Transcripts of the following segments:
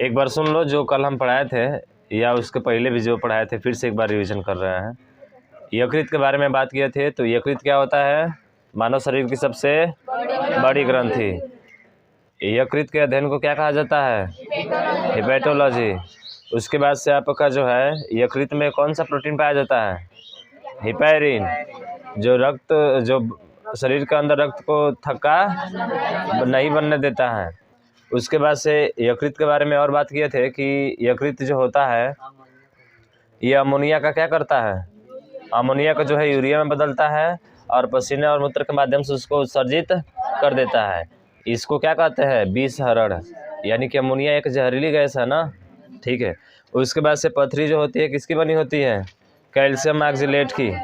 एक बार सुन लो जो कल हम पढ़ाए थे या उसके पहले भी जो पढ़ाए थे, फिर से एक बार रिवीजन कर रहे हैं। यकृत के बारे में बात किए थे। तो यकृत क्या होता है? मानव शरीर की सबसे बड़ी ग्रंथि। यकृत के अध्ययन को क्या कहा जाता है? हिपैटोलॉजी। उसके बाद से आपका जो है यकृत में कौन सा प्रोटीन पाया जाता है? हिपैरिन, जो शरीर के अंदर रक्त को थक्का नहीं बनने देता है। उसके बाद से यकृत के बारे में और बात किए थे कि यकृत जो होता है ये अमोनिया का क्या करता है? अमोनिया को जो है यूरिया में बदलता है और पसीने और मूत्र के माध्यम से उसको उत्सर्जित कर देता है। इसको क्या कहते हैं? विषहरण। यानी कि अमोनिया एक जहरीली गैस है ना, ठीक है। उसके बाद से पथरी जो होती है किसकी बनी होती है? कैल्शियम ऑक्जेलेट की।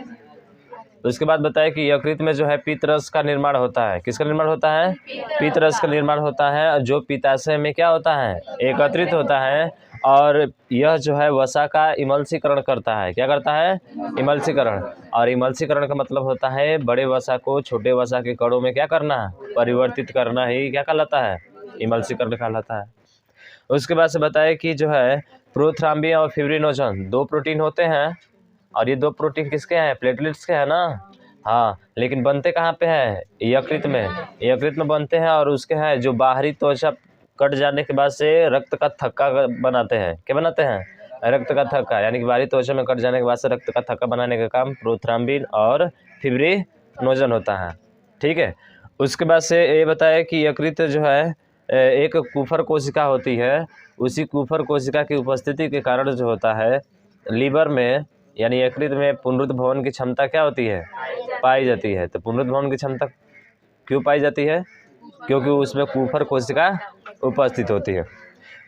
उसके बाद बताया कि यकृत में जो है पीतरस का निर्माण होता है। किसका निर्माण होता है? पीतरस का निर्माण होता है, जो पित्ताशय में क्या होता है? एकत्रित होता है। और यह जो है वसा का इमल्सीकरण करता है। क्या करता है? इमल्सीकरण। और इमल्सीकरण का मतलब होता है बड़े वसा को छोटे वसा के कणों में क्या करना? परिवर्तित करना ही क्या कहलाता है? इमल्सीकरण कहलाता है। उसके बाद से बताया कि जो है प्रोथ्राम्बिन और फिब्रिनोजन दो प्रोटीन होते हैं। और ये दो प्रोटीन किसके हैं? प्लेटलेट्स के हैं ना। हाँ, लेकिन बनते कहाँ पे हैं? यकृत में। यकृत में बनते हैं और उसके हैं जो बाहरी त्वचा कट जाने के बाद से रक्त का थक्का बनाते हैं। क्या बनाते हैं? रक्त का थक्का। यानी कि बाहरी त्वचा में कट जाने के बाद से रक्त का थक्का बनाने का काम प्रोथ्राम्बिन और फिब्रिनोजन होता है, ठीक है। उसके बाद से ये बताया कि यकृत जो है एक कुफर कोशिका होती है। उसी कुफर कोशिका की उपस्थिति के कारण जो होता है लीवर में यानी यकृत में पुनरुत्थ भवन की क्षमता क्या होती है? पाई जाती है। तो पुनरुत्थ भवन की क्षमता क्यों पाई जाती है? क्योंकि उसमें कुफर कोशिका उपस्थित होती है।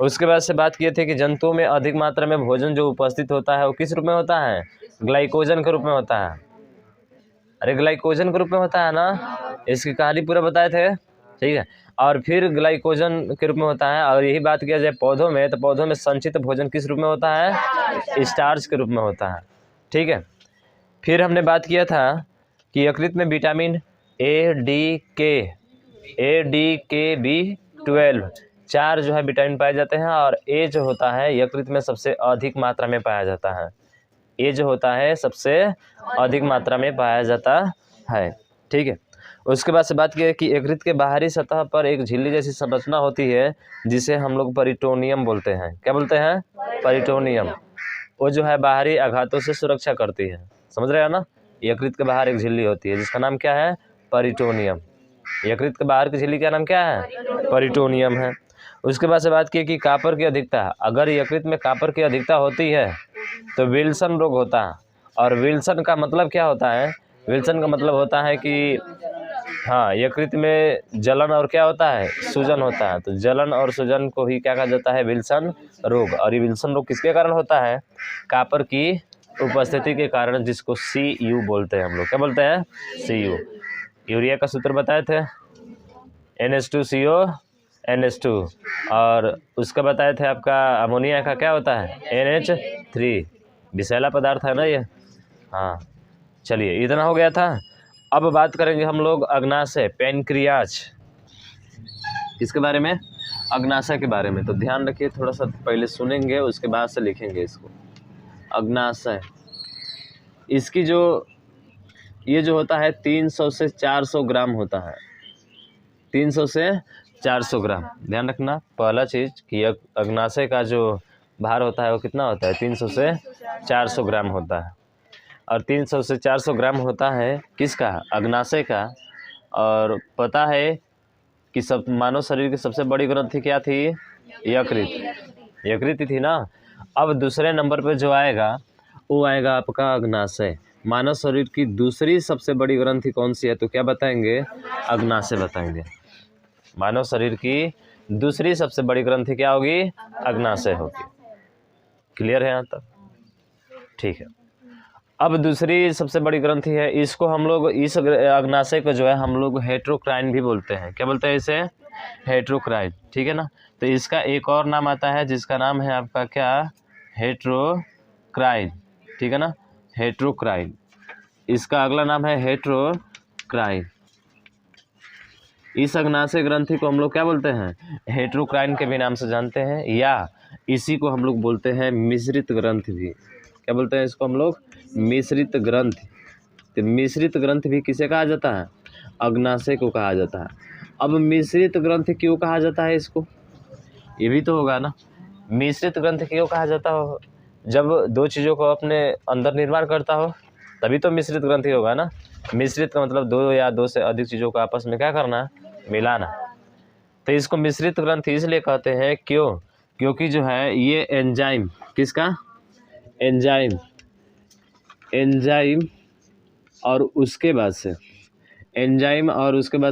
उसके बाद से बात किए थे कि जंतुओं में अधिक मात्रा में भोजन जो उपस्थित होता है वो किस रूप में होता है? ग्लाइकोजन के रूप में होता है। अरे ग्लाइकोजन के रूप में होता है ना, इसकी कहानी पूरा बताए थे, ठीक है। और फिर ग्लाइकोजन के रूप में होता है। और यही बात किया जाए पौधों में, तो पौधों में संचित भोजन किस रूप में होता है? स्टार्च के रूप में होता है, ठीक है। फिर हमने बात किया था कि यकृत में vitamin A, D, K, B12 चार जो है विटामिन पाए जाते हैं। और ए जो होता है यकृत में सबसे अधिक मात्रा में पाया जाता है। ए जो होता है सबसे अधिक मात्रा में पाया जाता है, ठीक है। उसके बाद से बात की कि यकृत के बाहरी सतह पर एक झिल्ली जैसी संरचना होती है जिसे हम लोग परिटोनियम बोलते हैं। क्या बोलते हैं? परिटोनियम। वो जो है बाहरी आघातों से सुरक्षा करती है। समझ रहे हो ना? यकृत के बाहर एक झिल्ली होती है जिसका नाम क्या है? परिटोनियम। यकृत के बाहर की झिल्ली का नाम क्या है? परिटोनियम है। उसके बाद से बात की कि कॉपर की अधिकता। अगर यकृत में कॉपर की अधिकता होती है तो विल्सन रोग होता है। और विल्सन का मतलब क्या होता है? विल्सन का मतलब होता है कि हाँ, यकृत में जलन और क्या होता है? सूजन होता है। तो जलन और सूजन को ही क्या कहा जाता है? विल्सन रोग। और ये विल्सन रोग किसके कारण होता है? कॉपर की उपस्थिति के कारण, जिसको Cu बोलते हैं हम लोग। क्या बोलते हैं? Cu। यूरिया का सूत्र बताए थे NH2CO NH2। और उसका बताए थे आपका अमोनिया का क्या होता है? NH3। विषैला पदार्थ है ना ये। हाँ, चलिए इतना हो गया था। अब बात करेंगे हम लोग अग्नाशय, पेनक्रियाज। इसके बारे में, अग्नाशय के बारे में। तो ध्यान रखिए, थोड़ा सा पहले सुनेंगे उसके बाद से लिखेंगे इसको। अग्नाशय, इसकी ये जो होता है 300 से 400 ग्राम होता है। 300 से 400 ग्राम। ध्यान रखना पहला चीज़ कि अग्नाशय का जो भार होता है वो कितना होता है? 300 से 400 ग्राम होता है। और 300 से 400 ग्राम होता है किसका? अग्नाशय का। और पता है कि सब मानव शरीर की सबसे बड़ी ग्रंथि क्या थी? यकृत। यकृत थी ना। अब दूसरे नंबर पर जो आएगा वो आएगा आपका अग्नाशय। मानव शरीर की दूसरी सबसे बड़ी ग्रंथि कौन सी है? तो क्या बताएंगे? अग्नाशय बताएंगे। मानव शरीर की दूसरी सबसे बड़ी ग्रंथि क्या होगी? अग्नाशय होगी। क्लियर है यहाँ तक? ठीक है। अब दूसरी सबसे बड़ी ग्रंथि है, इसको हम लोग, इस अग्नाशय को जो है हम लोग हेट्रोक्राइन भी बोलते हैं। क्या बोलते हैं इसे? हेट्रोक्राइन, ठीक है ना। तो इसका एक और नाम आता है जिसका नाम है आपका क्या? हेट्रोक्राइन, ठीक है ना। हेट्रोक्राइन, इसका अगला नाम है हेट्रोक्राइन। इस अग्नाशय ग्रंथि को हम लोग क्या बोलते हैं, हेटेरोक्राइन के भी नाम से जानते हैं, या इसी को हम लोग बोलते हैं मिश्रित ग्रंथि भी। क्या बोलते हैं इसको हम लोग, मिश्रित ग्रंथि। तो मिश्रित ग्रंथि भी किसे कहा जाता है, अग्नाशय को कहा जाता है। अब मिश्रित ग्रंथि क्यों कहा जाता है इसको, ये भी तो होगा ना। मिश्रित ग्रंथि क्यों कहा जाता हो, जब दो चीज़ों को अपने अंदर निर्माण करता हो तभी तो मिश्रित ग्रंथि होगा ना। मिश्रित का मतलब दो या दो से अधिक चीज़ों को आपस में क्या करना, मिलाना। तो इसको मिश्रित ग्रंथि इसलिए कहते हैं क्योंकि जो है ये एंजाइम, किसका, एंजाइम और उसके बाद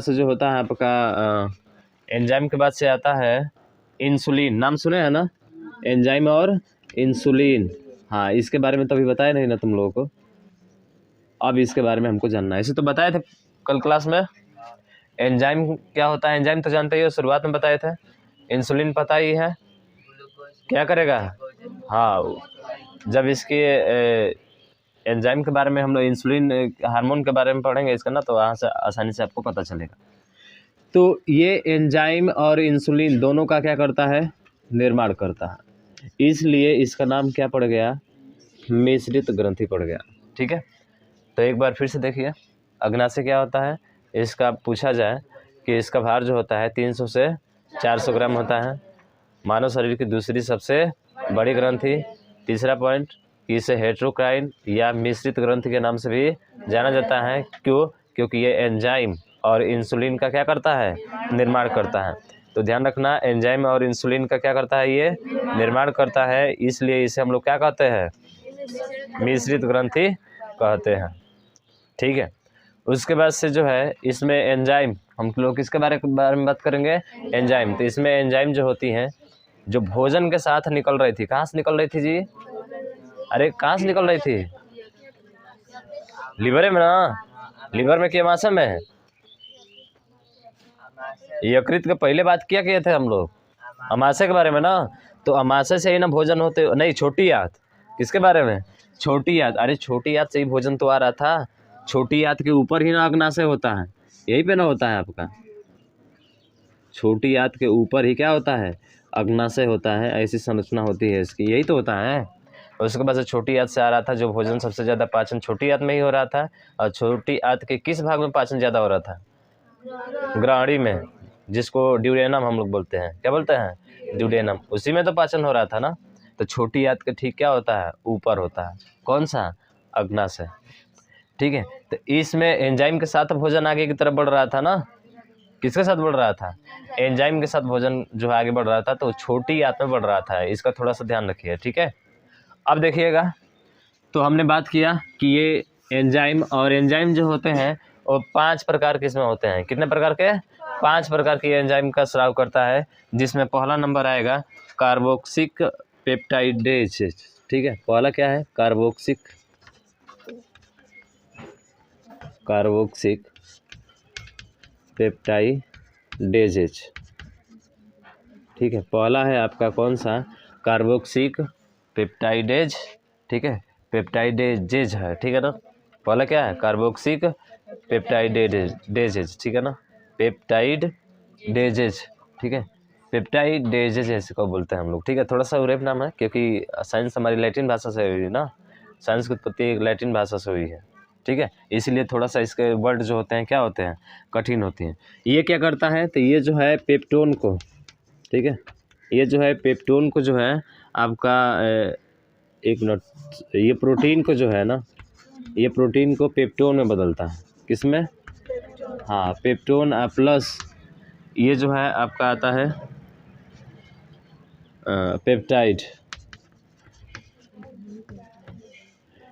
से जो होता है आपका एंजाइम के बाद से आता है इंसुलिन। नाम सुने हैं ना, एंजाइम और इंसुलिन। हाँ, इसके बारे में तो अभी बताया नहीं ना तुम लोगों को, अब इसके बारे में हमको जानना है। इसे तो बताए थे कल क्लास में। एंजाइम क्या होता है, एंजाइम तो जानते ही हो, शुरुआत में बताए थे। इंसुलिन पता ही है, क्या करेगा, हाँ, जब इसके एंजाइम के बारे में हम लोग इंसुलिन हार्मोन के बारे में पढ़ेंगे इसका ना, तो वहाँ से आसानी से आपको पता चलेगा। तो ये एंजाइम और इंसुलिन दोनों का क्या करता है, निर्माण करता है, इसलिए इसका नाम क्या पड़ गया, मिश्रित ग्रंथि पड़ गया। ठीक है, तो एक बार फिर से देखिए, अग्नाशय क्या होता है, इसका पूछा जाए कि इसका भार जो होता है 300 से 400 ग्राम होता है। मानव शरीर की दूसरी सबसे बड़ी ग्रंथि। तीसरा पॉइंट, इसे हेटेरोक्राइन या मिश्रित ग्रंथि के नाम से भी जाना जाता है। क्योंकि ये एंजाइम और इंसुलिन का क्या करता है, निर्माण करता है। तो ध्यान रखना, एंजाइम और इंसुलिन का क्या करता है, ये निर्माण करता है, इसलिए इसे हम लोग क्या कहते हैं, मिश्रित ग्रंथि कहते हैं। ठीक है, उसके बाद से जो है इसमें एंजाइम, हम लोग किसके बारे में बात करेंगे, एंजाइम। तो इसमें एंजाइम जो होती हैं, जो भोजन के साथ निकल रही थी, कहाँ से निकल रही थी जी, अरे कहाँ से निकल रही थी, लीवर में ना, लीवर में, आमाशय में है। यकृत के पहले बात किए थे हम लोग आमाशय के बारे में ना। तो आमाशय से ही ना भोजन होते, नहीं, छोटी आंत, किसके बारे में, छोटी आंत। अरे छोटी आंत से ही भोजन तो आ रहा था, छोटी आंत के ऊपर ही ना अग्नाशय होता है, यही पे ना होता है आपका, छोटी आंत के ऊपर ही क्या होता है, अग्नाशय होता है, ऐसी संरचना होती है इसकी, यही तो होता है। उसके बाद से छोटी आंत से आ रहा था जो भोजन, सबसे ज़्यादा पाचन छोटी आंत में ही हो रहा था। और छोटी आंत के किस भाग में पाचन ज़्यादा हो रहा था, ग्राणी में, जिसको ड्यूडेनम हम लोग बोलते हैं। क्या बोलते हैं, ड्यूडेनम, उसी में तो पाचन हो रहा था ना। तो छोटी आंत के ठीक क्या होता है, ऊपर होता है, कौन सा, अग्नाशय। ठीक है, तो इसमें एंजाइम के साथ भोजन आगे की तरफ बढ़ रहा था ना, किसके साथ बढ़ रहा था, एंजाइम के साथ भोजन जो आगे बढ़ रहा था, तो छोटी आंत में बढ़ रहा था, इसका थोड़ा सा ध्यान रखिए। ठीक है, अब देखिएगा, तो हमने बात किया कि ये एंजाइम, और एंजाइम जो होते हैं वो 5 प्रकार के इसमें होते हैं। कितने प्रकार के, 5 प्रकार की एंजाइम का स्राव करता है, जिसमें पहला नंबर आएगा कार्बोक्सिक पेप्टाइडेज। ठीक है, पहला क्या है, कार्बोक्सिक पेप्टाइडेज। ठीक है, पहला है आपका कौन सा, कार्बोक्सिक पेप्टाइडेज। ठीक है, पेप्टाइडेज है, ठीक है ना, पहला क्या है, कार्बोक्सिक पेप्टाइडेज। ठीक है ना, पेप्टाइडेज। ठीक है, पेप्टाइडेज इसको बोलते हैं हम लोग। ठीक है, थोड़ा सा उरेप नाम है, क्योंकि साइंस हमारी लैटिन भाषा से हुई है ना, साइंस की उत्पत्ति लैटिन भाषा से हुई है। ठीक है, इसीलिए थोड़ा सा इसके वर्ड जो होते हैं क्या होते हैं, कठिन होती हैं। ये क्या करता है, तो ये जो है पेप्टोन को, ठीक है, ये जो है पेप्टोन को जो है आपका एक मिनट, ये प्रोटीन को जो है ना, ये प्रोटीन को पेप्टोन में बदलता है, किसमें, हाँ, पेप्टोन प्लस ये जो है आपका आता है पेप्टाइड,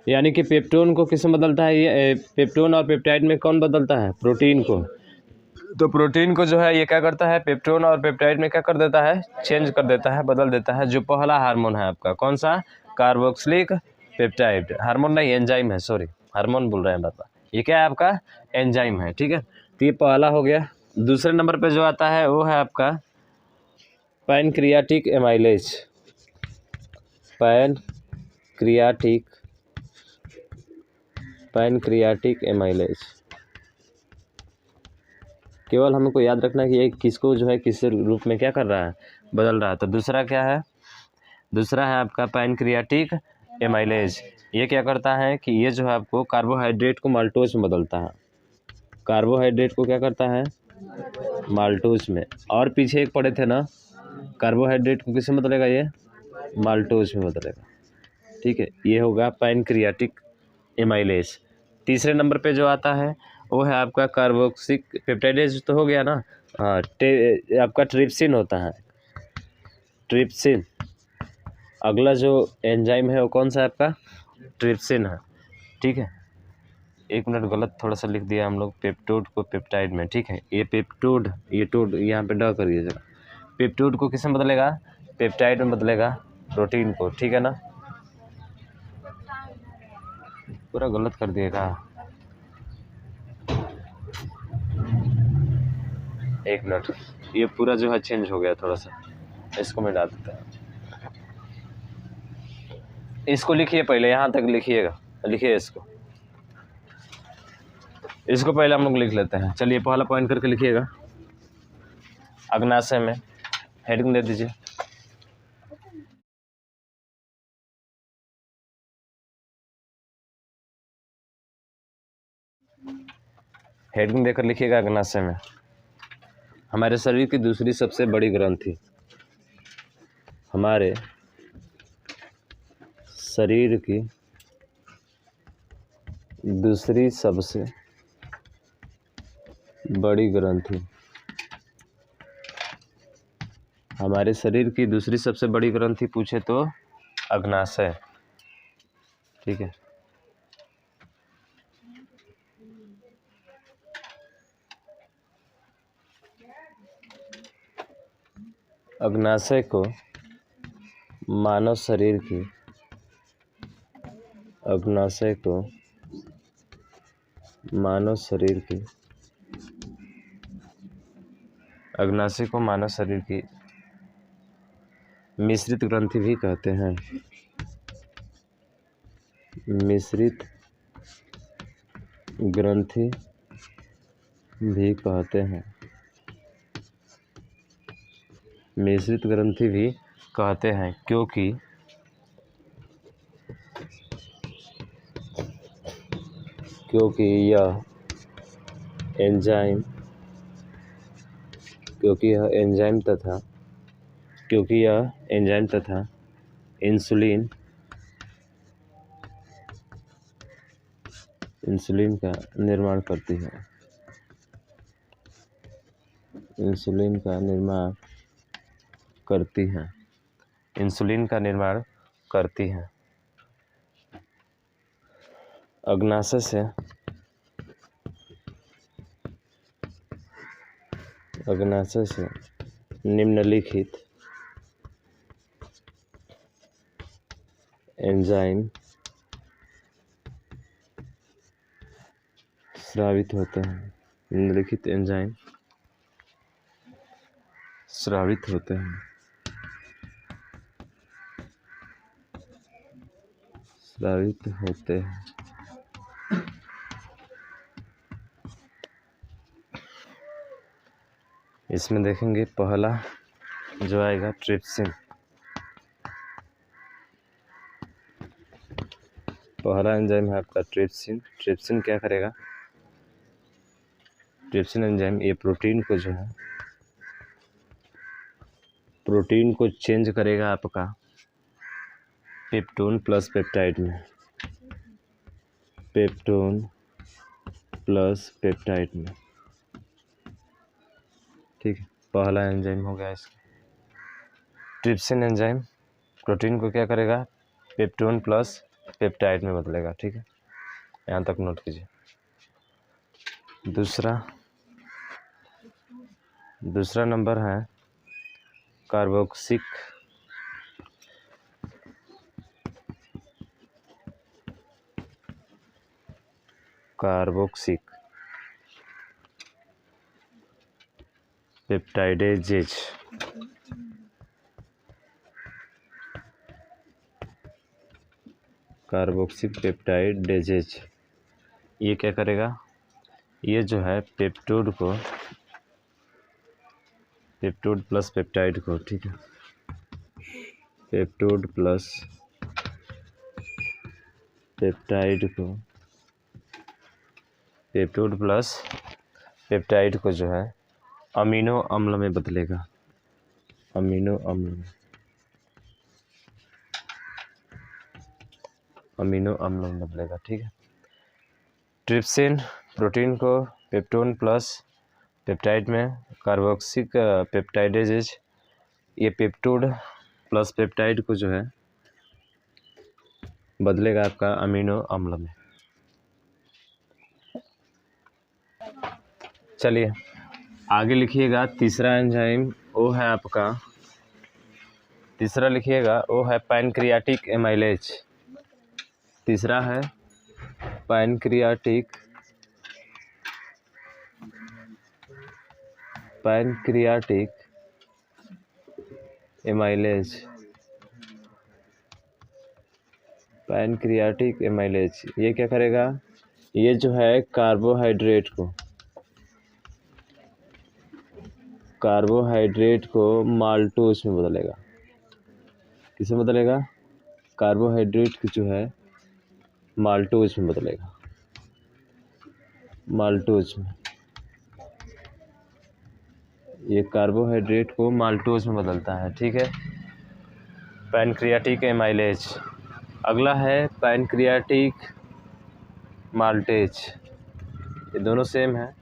यानी कि पेप्टोन को किसमें बदलता है, ये पेप्टोन और पेप्टाइड में कौन बदलता है, प्रोटीन को। तो प्रोटीन को जो है ये क्या करता है, पेप्टोन और पेप्टाइड में क्या कर देता है, चेंज कर देता है, बदल देता है। जो पहला हार्मोन है आपका कौन सा, कार्बोक्सिलिक पेप्टाइड, हार्मोन नहीं एंजाइम है, सॉरी, हार्मोन बोल रहे हैं बाबा, ये क्या है आपका, एंजाइम है। ठीक है, तो ये पहला हो गया। दूसरे नंबर पे जो आता है वो है आपका पैनक्रियाटिक एमाइलेज, पैनक्रियाटिक एमाइलेज। केवल हमको याद रखना है कि ये किसको जो है किस रूप में क्या कर रहा है, बदल रहा है। तो दूसरा क्या है, दूसरा है आपका पैनक्रियाटिक एमाइलेज। ये क्या करता है कि ये जो है आपको कार्बोहाइड्रेट को माल्टोज में बदलता है। कार्बोहाइड्रेट को क्या करता है, माल्टोज में। और पीछे एक पढ़े थे ना, कार्बोहाइड्रेट को किसमें बदलेगा, ये माल्टोज में बदलेगा। ठीक है, ये होगा पैनक्रियाटिक एमाइलेज। तीसरे नंबर पे जो आता है वो है आपका कार्बोक्सिक पेप्टाइडेज, तो हो गया ना। हाँ, आपका ट्रिप्सिन होता है, ट्रिप्सिन। अगला जो एंजाइम है वो कौन सा है आपका, ट्रिप्सिन है। ठीक है, एक मिनट, गलत थोड़ा सा लिख दिया हम लोग, पेप्टोड को पेप्टाइड में। ठीक है, ये पेप्टोड, ये टोड यहाँ पे ड करिए जरा। पेप्टोड को किस में बदलेगा, पेप्टाइड में बदलेगा, प्रोटीन को। ठीक है ना, पूरा गलत कर दिएगा। एक मिनट, ये पूरा जो है चेंज हो गया थोड़ा सा, इसको मैं डाल देता हूँ। इसको लिखिए पहले, यहाँ तक लिखिएगा, लिखिए इसको पहले हम लोग लिख लेते हैं। चलिए पहला पॉइंट करके लिखिएगा, अग्नाशय में हेडिंग दे दीजिए। हेडिंग देकर लिखिएगा, अग्नाशय में हमारे शरीर की दूसरी सबसे बड़ी ग्रंथि, हमारे शरीर की दूसरी सबसे बड़ी ग्रंथि, हमारे शरीर की दूसरी सबसे बड़ी ग्रंथि पूछे तो अग्नाशय। ठीक है, अग्नाशय को मानव शरीर की, अग्नाशय को मानव शरीर की, अग्नाशय को मानव शरीर की मिश्रित ग्रंथि भी कहते हैं, मिश्रित ग्रंथि भी कहते हैं, मिश्रित ग्रंथि भी कहते हैं, क्योंकि यह एंजाइम, क्योंकि यह एंजाइम तथा इंसुलिन का निर्माण करती है, इंसुलिन का निर्माण करती है, इंसुलिन का निर्माण करती है। अग्नाशय से निम्नलिखित एंजाइम स्रावित होते हैं, निम्नलिखित एंजाइम स्रावित होते हैं, स्रावित होते हैं। इसमें देखेंगे पहला जो आएगा ट्रिप्सिन, पहला एंजाइम है आपका ट्रिप्सिन। ट्रिप्सिन क्या करेगा, ट्रिप्सिन एंजाइम ये प्रोटीन को जो है, प्रोटीन को चेंज करेगा आपका पेप्टोन प्लस पेप्टाइड में, पेप्टोन प्लस पेप्टाइड में। ठीक है, पहला एंजाइम हो गया इसका। ट्रिप्सिन एंजाइम प्रोटीन को क्या करेगा, पेप्टोन प्लस पेप्टाइड में बदलेगा। ठीक है, यहाँ तक नोट कीजिए। दूसरा नंबर है कार्बोक्सिक पेप्टाइडेजेज। कार्बोक्सिक पेप्टाइडेजेज ये क्या करेगा, ये जो है पेप्टोड को पेप्टोड प्लस पेप्टाइड को, ठीक है, पेप्टोड प्लस पेप्टाइड को, पेप्टोड प्लस पेप्टाइड को जो है अमीनो अम्ल में बदलेगा, अमीनो अम्ल में, अमीनो अम्ल में बदलेगा, ठीक है। ट्रिप्सिन प्रोटीन को पेप्टोन प्लस पेप्टाइड में कार्बोक्सिक पेप्टाइडेज, ये पेप्टोड प्लस पेप्टाइड को जो है बदलेगा आपका अमीनो अम्ल में। चलिए आगे लिखिएगा, तीसरा एंजाइम वो है आपका, तीसरा लिखिएगा वो है पैनक्रियाटिक एमाइलेज। तीसरा है पैनक्रियाटिक एमाइलेज, पैनक्रियाटिक एमाइलेज ये क्या करेगा, ये जो है कार्बोहाइड्रेट को माल्टोज में बदलेगा। किसे बदलेगा, कार्बोहाइड्रेट की जो है माल्टोज में बदलेगा, माल्टोज में, ये कार्बोहाइड्रेट को माल्टोज में बदलता है, ठीक है, पैनक्रियाटिक एमाइलेज। अगला है पैनक्रियाटिक माल्टेज, ये दोनों सेम है,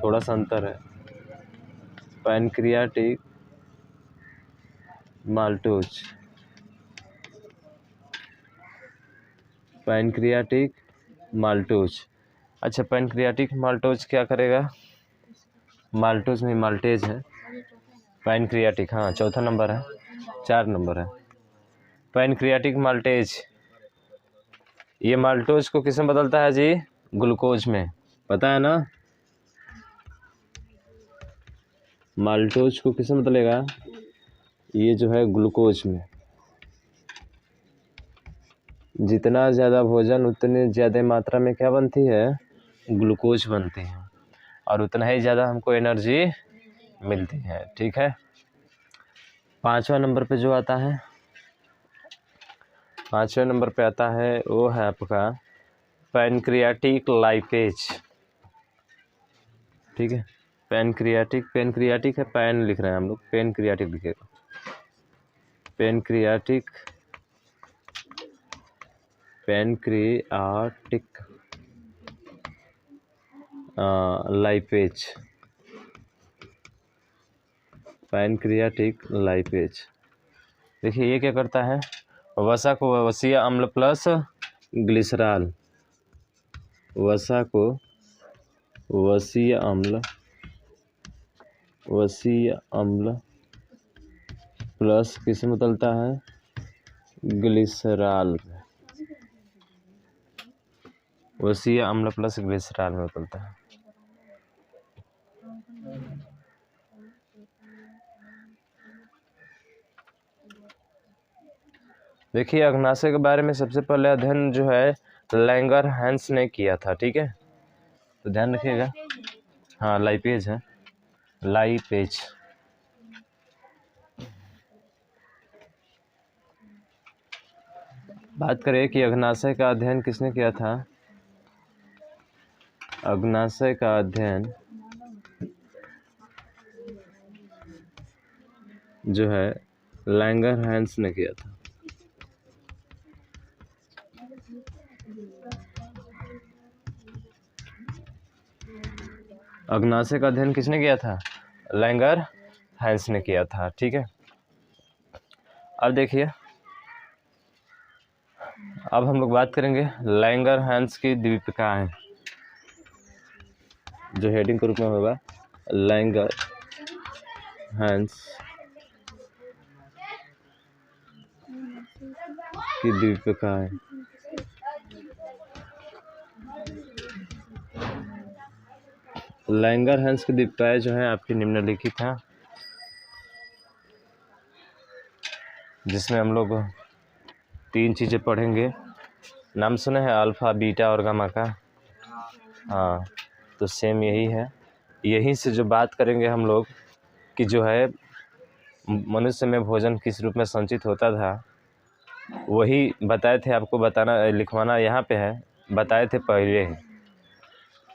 थोड़ा सा अंतर है, पैनक्रियाटिक माल्टोज, पैनक्रियाटिक माल्टोज। अच्छा पैनक्रियाटिक माल्टोज क्या करेगा, माल्टोज में माल्टेज है, पैनक्रियाटिक हाँ चौथा नंबर है, 4 नंबर है पैनक्रियाटिक माल्टेज। ये माल्टोज को किस में बदलता है जी, ग्लूकोज में, पता है ना, माल्टोज को किस में बदलेगा, ये जो है ग्लूकोज में। जितना ज़्यादा भोजन उतनी ज़्यादा मात्रा में क्या बनती है, ग्लूकोज बनती है, और उतना ही ज़्यादा हमको एनर्जी मिलती है, ठीक है। 5वां नंबर पे जो आता है, 5वें नंबर पे आता है वो है आपका पैनक्रियाटिक लाइपेज, ठीक है, पैनक्रियाटिक है, पैन लिख रहे हैं हम लोग, पैनक्रियाटिक लिखेगा, पैनक्रियाटिक लाइपेज, पैनक्रियाटिक लाइपेज। देखिए ये क्या करता है, वसा को वसीय अम्ल प्लस ग्लिसरॉल, वसा को वसीय अम्ल प्लस किस में बदलता है, ग्लिसरॉल, वसीय अम्ल प्लस ग्लिसरॉल में बदलता है। देखिए अग्नाशय के बारे में सबसे पहले अध्ययन जो है लैंगरहैंस ने किया था, ठीक है, तो ध्यान रखिएगा, हाँ लाइपेज है, लाइपेज। बात करें कि अग्नाशय का अध्ययन किसने किया था, अग्नाशय का अध्ययन जो है लैंगरहैंस ने किया था। अग्नाशय का अध्ययन किसने किया था, लैंगरहैंस ने किया था, ठीक है। अब देखिए, अब हम लोग बात करेंगे लैंगरहैंस की द्वीपिकाएं, जो हेडिंग के रूप में होगा लैंगरहैंस की द्वीपिकाएं। लैंगरहैंस की द्वीपिकाएं जो है आपकी निम्नलिखित हैं, जिसमें हम लोग 3 चीज़ें पढ़ेंगे। नाम सुने हैं अल्फ़ा बीटा और गामा का, हाँ तो सेम यही है, यहीं से जो बात करेंगे हम लोग कि जो है मनुष्य में भोजन किस रूप में संचित होता था, वही बताए थे आपको, बताना लिखवाना यहाँ पे है। बताए थे पहले ही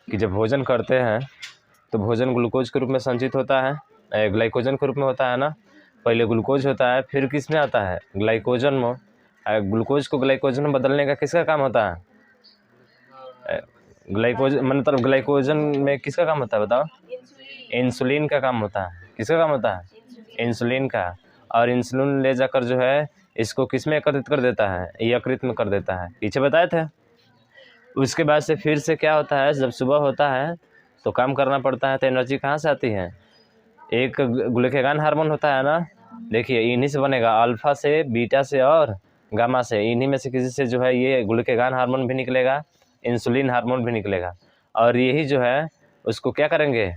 कि जब भोजन करते हैं तो भोजन ग्लूकोज के रूप में संचित होता है, ग्लाइकोजन के रूप में होता है ना। पहले ग्लूकोज होता है, फिर किस में आता है, ग्लाइकोजन में। ग्लूकोज को ग्लाइकोजन में बदलने का किसका काम होता है, ग्लाइकोजन मतलब ग्लाइकोजन में किसका काम होता है बताओ, इंसुलिन का काम होता है। किसका काम होता है, इंसुलिन का। और इंसुलिन ले जाकर जो है इसको किस में एकत्रित कर देता है, यकृत में कर देता है, पीछे बताए थे। उसके बाद से फिर से क्या होता है, जब सुबह होता है तो काम करना पड़ता है, तो एनर्जी कहाँ से आती है, एक ग्लूकेगॉन हार्मोन होता है ना। देखिए इन्हीं से बनेगा, अल्फा से, बीटा से और गामा से, इन्हीं में से किसी से जो है ये ग्लूकेगॉन हार्मोन भी निकलेगा, इंसुलिन हार्मोन भी निकलेगा। और यही जो है उसको क्या करेंगे,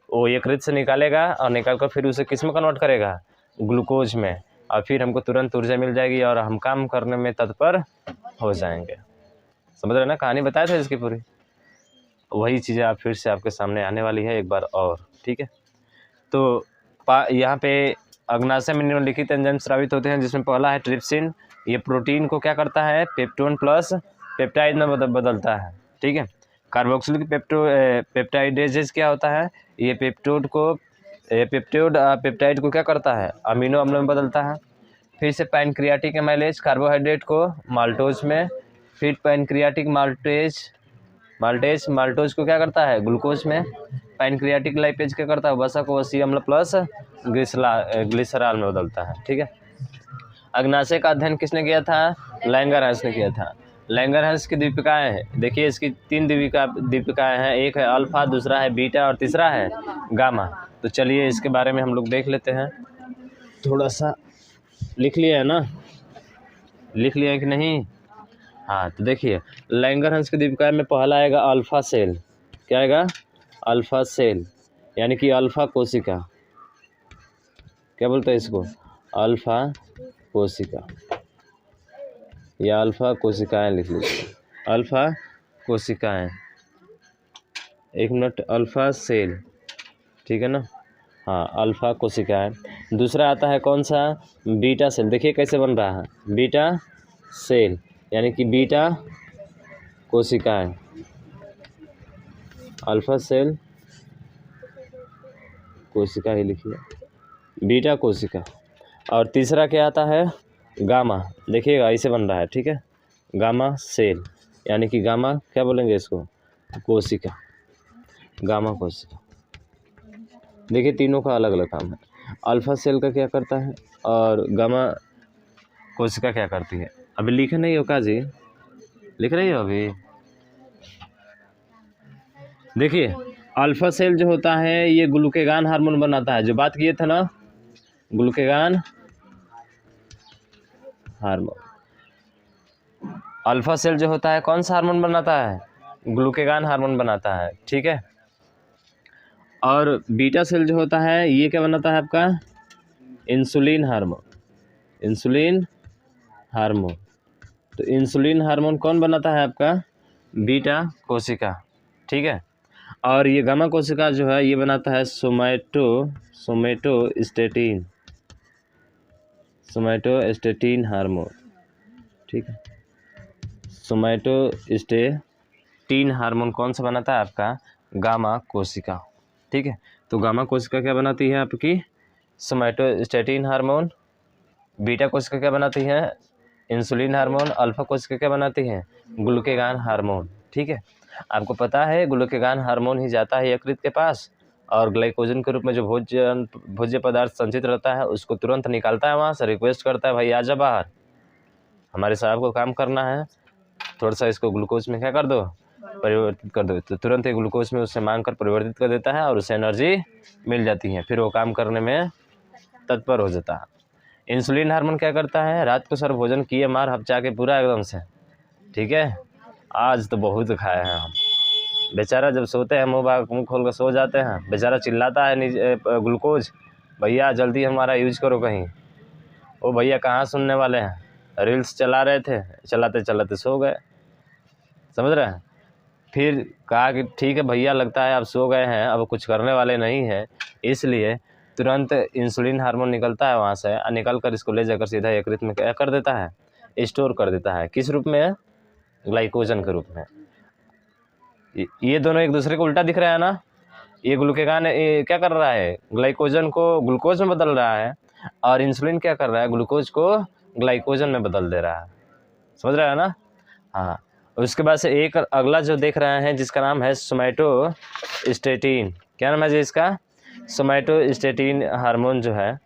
वो यकृत से निकालेगा और निकाल कर फिर उसे किस में कन्वर्ट करेगा, ग्लूकोज में। और फिर हमको तुरंत ऊर्जा मिल जाएगी और हम काम करने में तत्पर हो जाएंगे। समझ रहे ना, कहानी बताए थे इसकी पूरी। वही चीज़ें आप फिर से आपके सामने आने वाली है एक बार और, ठीक है। तो यहाँ पे अग्नाशय में निम्नलिखित एंजाइम स्रावित होते हैं, जिसमें पहला है ट्रिप्सिन। ये प्रोटीन को क्या करता है, पेप्टोन प्लस पेप्टाइड में बदलता है, ठीक है। कार्बोक्सिलिक पेप्टाइडेजेस क्या होता है, ये पेप्टाइड को क्या करता है, अमीनो अम्ल में बदलता है। फिर से पैनक्रियाटिक एमाइलेज कार्बोहाइड्रेट को माल्टोज में, फिर पैनक्रियाटिक माल्टोज को क्या करता है, ग्लूकोज में। पैनक्रियाटिक लाइपेज क्या करता है, वसा को वसीय अम्ल प्लस ग्लिसरॉल में बदलता है, ठीक है। अग्नाशय का अध्ययन किसने किया था, लैंगरहंस ने किया था। लैंगरहंस की दीपिकाएँ हैं, देखिए इसकी 3 दीपिकाएँ हैं, एक है अल्फा, दूसरा है बीटा और तीसरा है गामा। तो चलिए इसके बारे में हम लोग देख लेते हैं। थोड़ा सा लिख लिया है ना, लिख लिया है कि नहीं, हाँ। तो देखिए लैंगरहंस की दीपिका में पहला आएगा अल्फा सेल। क्या आएगा, अल्फा सेल, यानी कि अल्फा कोशिका। क्या बोलते हैं इसको, अल्फा कोशिका या अल्फा कोशिकाएं लिख लीजिए, अल्फा कोशिकाएं। एक मिनट, अल्फा सेल, ठीक है ना, हाँ अल्फा कोशिकाएं। दूसरा आता है कौन सा, बीटा सेल। देखिए कैसे बन रहा है, बीटा सेल यानी कि बीटा कोशिकाएं, अल्फा सेल कोशिका ही लिखिए, बीटा कोशिका। और तीसरा क्या आता है, गामा। देखिएगा ऐसे बन रहा है, ठीक है, गामा सेल यानी कि गामा क्या बोलेंगे इसको, कोशिका, गामा कोशिका। देखिए तीनों का अलग अलग काम है, अल्फा सेल का क्या करता है और गामा कोशिका क्या करती है। अभी लिखे नहीं हो का जी, लिख रही हो अभी। देखिए अल्फा सेल जो होता है ये ग्लूकेगॉन हार्मोन बनाता है, जो बात किए थे ना, ग्लूकेगॉन हार्मोन। अल्फा सेल जो होता है कौन सा हार्मोन बनाता है, ग्लूकेगॉन हार्मोन बनाता है, ठीक है। और बीटा सेल जो होता है ये क्या बनाता है आपका, इंसुलिन हार्मोन, इंसुलिन हार्मोन। तो इंसुलिन हार्मोन कौन बनाता है आपका, बीटा कोशिका, ठीक है। और ये गामा कोशिका जो है ये बनाता है सोमैटोस्टेटिन हार्मोन, ठीक है। सोमैटोस्टेटिन हार्मोन कौन सा बनाता है आपका, गामा कोशिका, ठीक है। तो गामा कोशिका क्या बनाती है आपकी, सोमैटोस्टेटिन हार्मोन। बीटा कोशिका क्या बनाती है, इंसुलिन हार्मोन। अल्फा कोशिका क्या बनाती है, ग्लूकेगॉन हार्मोन, ठीक है। आपको पता है ग्लूकेगॉन हार्मोन ही जाता है यकृत के पास और ग्लाइकोजन के रूप में जो भोज्य पदार्थ संचित रहता है उसको तुरंत निकालता है, वहाँ से रिक्वेस्ट करता है भाई आजा बाहर, हमारे साहब को काम करना है, थोड़ा सा इसको ग्लूकोज में क्या कर दो, परिवर्तित कर दो। तो तुरंत ही ग्लूकोज में उससे मांग कर परिवर्तित कर देता है और उसे एनर्जी मिल जाती है, फिर वो काम करने में तत्पर हो जाता है। इंसुलिन हार्मोन क्या करता है, रात को सर भोजन किए मार हपचा के पूरा एकदम से, ठीक है, आज तो बहुत खाए हैं हम। बेचारा जब सोते हैं मुँह खोल कर सो जाते हैं, बेचारा चिल्लाता है नीचे ग्लूकोज, भैया जल्दी हमारा यूज करो कहीं। ओ भैया कहाँ सुनने वाले हैं, रील्स चला रहे थे, चलाते चलाते सो गए, समझ रहे हैं। फिर कहा कि ठीक है भैया लगता है आप सो गए हैं, अब कुछ करने वाले नहीं हैं, इसलिए तुरंत इंसुलिन हार्मोन निकलता है वहाँ से, निकल कर इसको ले जाकर सीधा यकृत में क्या कर देता है, स्टोर कर देता है। किस रूप में? ग्लाइकोजन के रूप में। ये दोनों एक दूसरे को उल्टा दिख रहा है ना। ये ग्लूकेगान क्या कर रहा है, ग्लाइकोजन को ग्लूकोज में बदल रहा है, और इंसुलिन क्या कर रहा है, ग्लूकोज को ग्लाइकोजन में बदल दे रहा है। समझ रहा है ना। हाँ, उसके बाद से एक अगला जो देख रहे हैं जिसका नाम है सोमैटोस्टेटिन। क्या नाम है जी इसका? सोमैटोस्टेटिन हार्मोन जो है,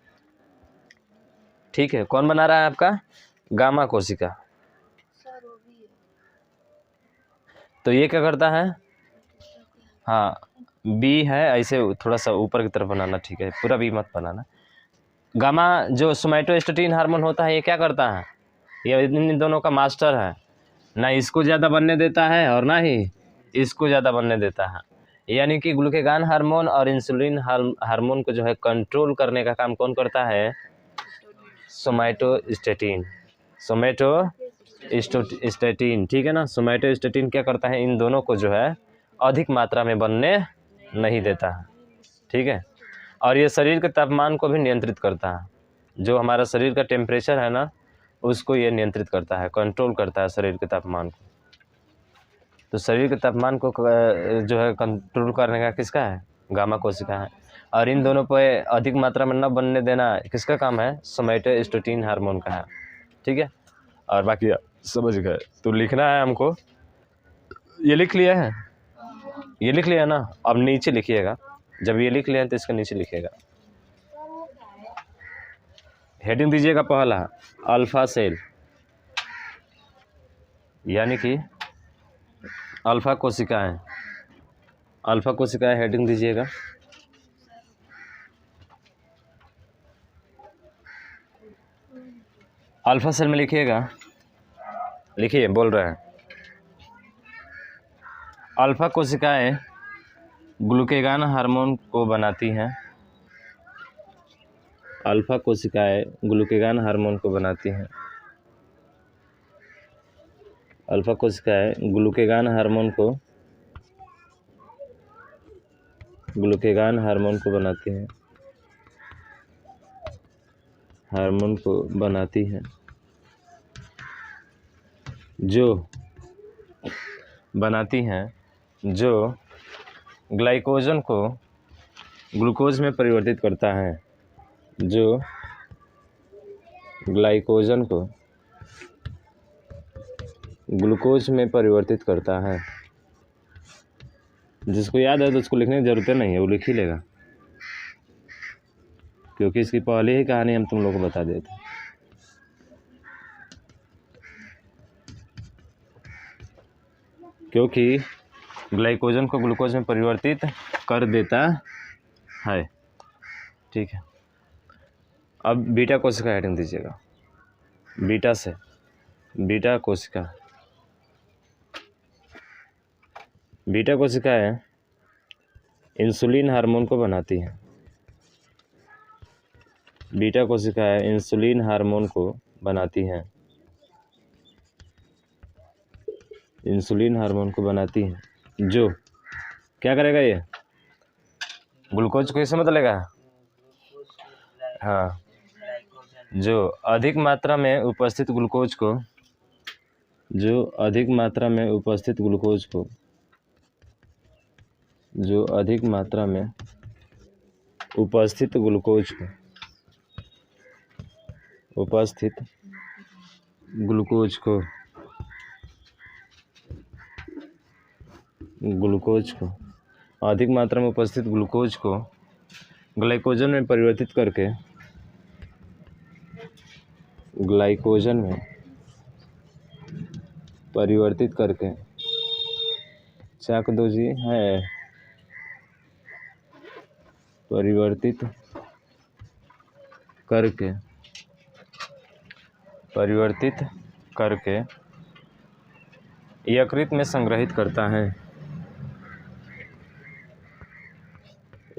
ठीक है, कौन बना रहा है आपका? गामा कोशिका। तो ये क्या करता है? हाँ, बी है, ऐसे थोड़ा सा ऊपर की तरफ बनाना, ठीक है, पूरा बी मत बनाना। गामा जो सोमैटोस्टेटिन हार्मोन होता है, ये क्या करता है, ये इन दोनों का मास्टर है, ना इसको ज़्यादा बनने देता है और ना ही इसको ज़्यादा बनने देता है। यानी कि ग्लूकेगान हार्मोन और इंसुलिन हार्मोन को जो है कंट्रोल करने का काम कौन करता है? सोमैटोस्टेटिन। सोमैटोस्टेटिन, ठीक है ना। सोमैटोस्टेटिन क्या करता है, इन दोनों को जो है अधिक मात्रा में बनने नहीं देता है, ठीक है। और ये शरीर के तापमान को भी नियंत्रित करता है। जो हमारा शरीर का टेम्परेचर है ना, उसको ये नियंत्रित करता है, कंट्रोल करता है शरीर के तापमान को। तो शरीर के तापमान को जो है कंट्रोल करने का किसका है? गामा कोशिका है। और इन दोनों पे अधिक मात्रा में न बनने देना किसका काम है? सोमैटोस्टेटिन हार्मोन का है, ठीक है। और बाकी समझ गए तो लिखना है हमको। ये लिख लिया है, ये लिख लिया ना। अब नीचे लिखिएगा, जब ये लिख लिया तो इसके नीचे लिखिएगा, हेडिंग दीजिएगा पहला अल्फा सेल, यानी कि अल्फा कोशिकाएं। अल्फा कोशिकाएं हेडिंग दीजिएगा। अल्फा सेल में लिखिएगा, लिखिए, बोल रहे हैं। अल्फा कोशिकाएं ग्लूकेगान हार्मोन को बनाती हैं। अल्फा कोशिकाएं ग्लूकेगान हार्मोन को बनाती हैं। अल्फा कोशिकाएं ग्लूकेगान हार्मोन को बनाती हैं, हार्मोन को बनाती हैं, जो बनाती हैं जो ग्लाइकोजन को ग्लूकोज में परिवर्तित करता है, जो ग्लाइकोजन को ग्लूकोज में परिवर्तित करता है। जिसको याद है तो उसको लिखने की ज़रूरत नहीं है, वो लिख ही लेगा, क्योंकि इसकी पहले ही कहानी हम तुम लोग को बता देते। क्योंकि ग्लाइकोजन को ग्लूकोज में परिवर्तित कर देता है, ठीक है। अब बीटा कोशिका हेडिंग दीजिएगा, बीटा से, बीटा कोशिका। बीटा कोशिकाएं इंसुलिन हार्मोन को बनाती हैं। बीटा कोशिकाएं इंसुलिन हार्मोन को बनाती हैं, इंसुलिन हार्मोन को बनाती हैं, जो क्या करेगा, ये ग्लूकोज को कैसे बदलेगा? हाँ, जो अधिक मात्रा में उपस्थित ग्लूकोज को, जो अधिक मात्रा में उपस्थित ग्लूकोज को, जो अधिक मात्रा में उपस्थित ग्लूकोज को, उपस्थित ग्लूकोज को, ग्लूकोज को, अधिक मात्रा में उपस्थित ग्लूकोज को ग्लाइकोजन में परिवर्तित करके, ग्लाइकोजन में परिवर्तित करके, चाक दो जी है, परिवर्तित करके, परिवर्तित करके यकृत में संग्रहित करता है,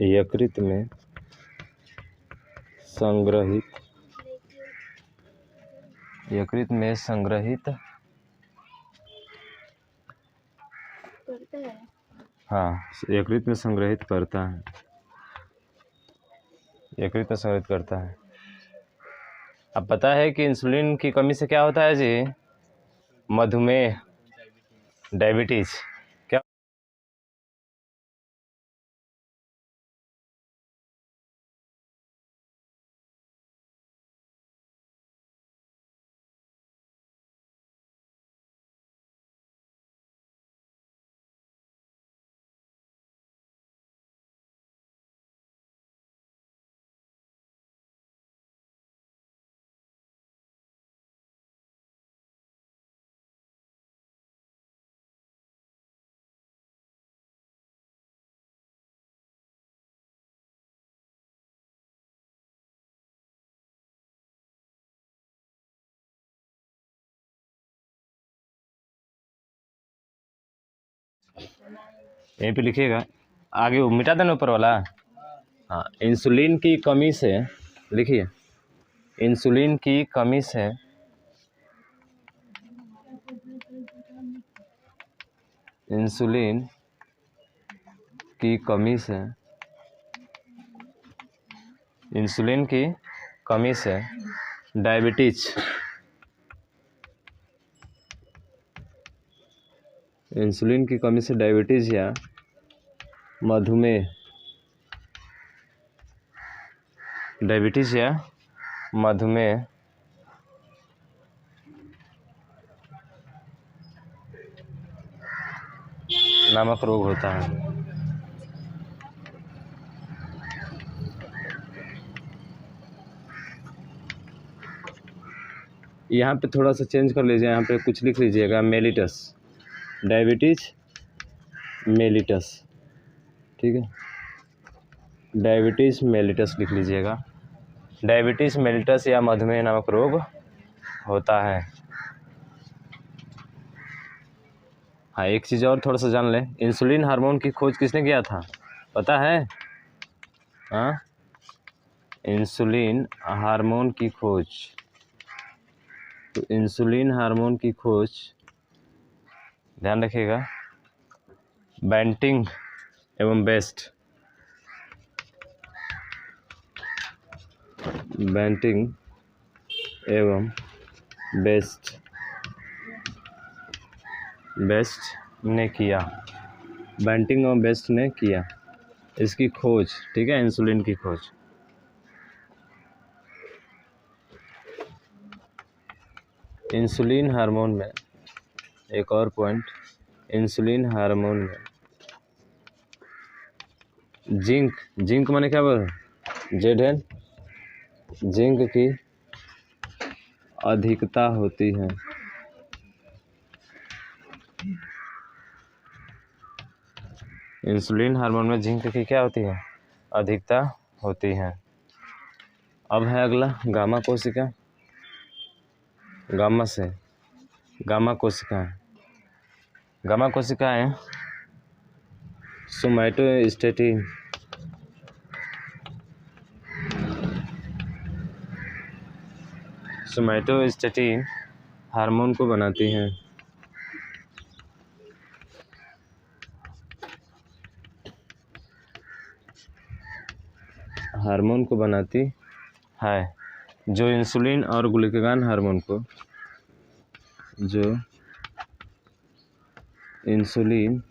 यकृत में संग्रहित, यकृत में संग्रहित करता है। हाँ, यकृत में संग्रहित करता है। यकृत में संग्रहित करता है। अब पता है कि इंसुलिन की कमी से क्या होता है जी? मधुमेह, डायबिटीज। क्या? यहीं पे लिखिएगा, आगे वो मिटा देना ऊपर वाला। हाँ, इंसुलिन की कमी से, लिखिए, इंसुलिन की कमी से इंसुलिन की कमी से इंसुलिन की कमी से डायबिटीज, इंसुलिन की कमी से डायबिटीज या मधुमेह, डायबिटीज या मधुमेह नामक रोग होता है। यहाँ पे थोड़ा सा चेंज कर लीजिए, यहाँ पे कुछ लिख लीजिएगा मेलिटस, डायबिटीज मेलिटस, ठीक है, डायबिटीज मेलिटस लिख लीजिएगा। डायबिटीज मेलिटस या मधुमेह नामक रोग होता है। हाँ, एक चीज़ और थोड़ा सा जान लें, इंसुलिन हार्मोन की खोज किसने किया था, पता है? हाँ, इंसुलिन हार्मोन की खोज, तो इंसुलिन हार्मोन की खोज ध्यान रखिएगा, बैंटिंग एवं बेस्ट, बैंटिंग एवं बेस्ट ने किया, बैंटिंग एवं बेस्ट ने किया इसकी खोज, ठीक है, इंसुलिन की खोज। इंसुलिन हार्मोन में एक और पॉइंट, इंसुलिन हार्मोन में जिंक माने क्या बोल, जेड, जिंक की अधिकता होती है। इंसुलिन हार्मोन में जिंक की क्या होती है, अधिकता होती है। अब है अगला गामा कोशिका, गामा से गामा कोशिकाएं, गामा कोशिकाएं सोमैटोस्टेटिन, सोमैटोस्टेटिन हार्मोन को बनाती हैं। हार्मोन को बनाती है जो इंसुलिन और ग्लूकागॉन हार्मोन को, जो इंसुलिन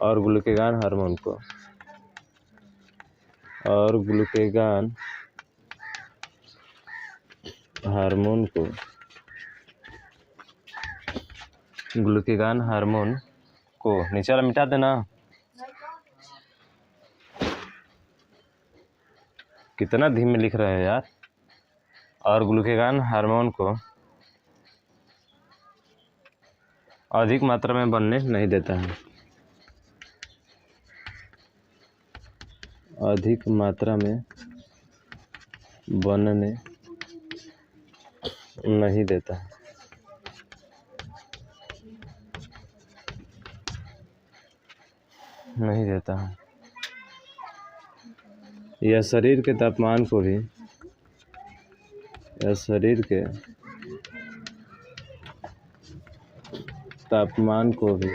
और ग्लूकागॉन हार्मोन को, और ग्लूकागॉन हार्मोन को, ग्लूकागॉन हार्मोन को नीचे वाला मिटा देना। कितना धीमे लिख रहे हैं यार। और ग्लूकागॉन हार्मोन को अधिक मात्रा में बनने नहीं देता है, अधिक मात्रा में बनने नहीं देता है। नहीं देता है। यह शरीर के तापमान को भी, यह शरीर के तापमान को भी